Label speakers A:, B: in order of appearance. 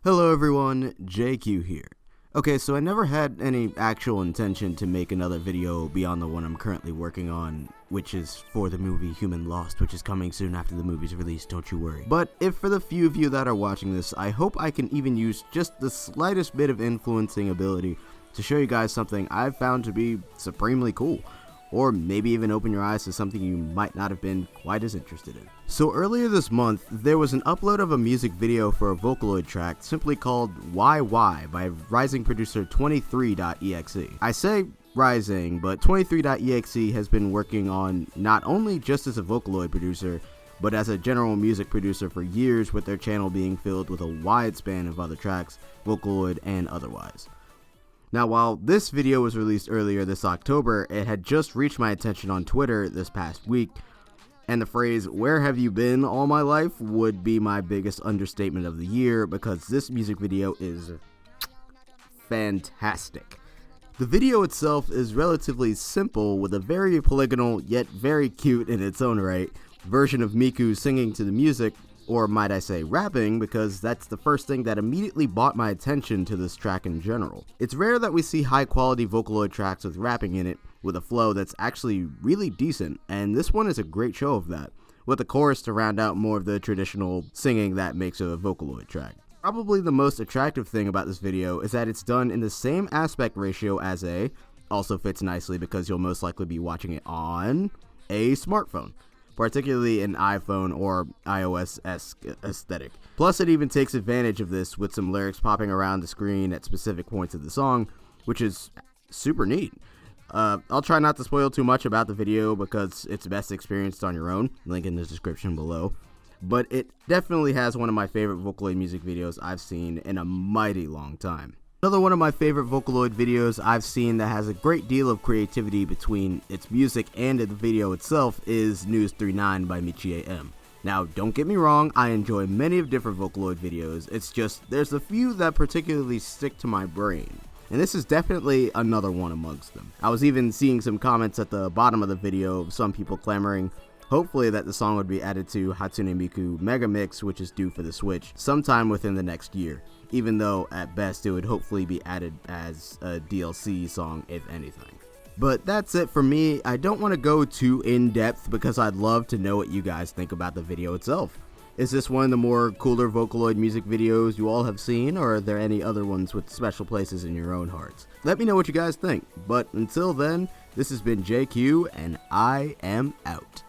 A: Hello everyone, JQ here. Okay, so I never had any actual intention to make another video beyond the one I'm currently working on, which is for the movie Human Lost, which is coming soon after the movie's release, don't you worry. But if for the few of you that are watching this, I hope I can even use just the slightest bit of influencing ability to show you guys something I've found to be supremely cool. Or maybe even open your eyes to something you might not have been quite as interested in. So earlier this month, there was an upload of a music video for a Vocaloid track simply called Why by rising producer 23.exe. I say rising, but 23.exe has been working on not only just as a Vocaloid producer, but as a general music producer for years, with their channel being filled with a wide span of other tracks, Vocaloid and otherwise. Now, while this video was released earlier this October, it had just reached my attention on Twitter this past week, and the phrase, "where have you been all my life?" would be my biggest understatement of the year, because this music video is fantastic. The video itself is relatively simple, with a very polygonal, yet very cute in its own right, version of Miku singing to the music, or might I say rapping, because that's the first thing that immediately brought my attention to this track in general. It's rare that we see high quality Vocaloid tracks with rapping in it, with a flow that's actually really decent, and this one is a great show of that, with a chorus to round out more of the traditional singing that makes a Vocaloid track. Probably the most attractive thing about this video is that it's done in the same aspect ratio as also fits nicely because you'll most likely be watching it on a smartphone, particularly an iPhone or iOS-esque aesthetic. Plus, it even takes advantage of this with some lyrics popping around the screen at specific points of the song, which is super neat. I'll try not to spoil too much about the video because it's best experienced on your own, link in the description below. But it definitely has one of my favorite Vocaloid music videos I've seen in a mighty long time. Another one of my favorite Vocaloid videos I've seen that has a great deal of creativity between its music and the video itself is News 39 by Mitchie AM. Now, don't get me wrong, I enjoy many of different Vocaloid videos, it's just there's a few that particularly stick to my brain, and this is definitely another one amongst them. I was even seeing some comments at the bottom of the video of some people clamoring hopefully that the song would be added to Hatsune Miku Mega Mix, which is due for the Switch sometime within the next year, even though at best it would hopefully be added as a DLC song, if anything. But that's it for me. I don't want to go too in-depth because I'd love to know what you guys think about the video itself. Is this one of the more cooler Vocaloid music videos you all have seen, or are there any other ones with special places in your own hearts? Let me know what you guys think. But until then, this has been JQ, and I am out.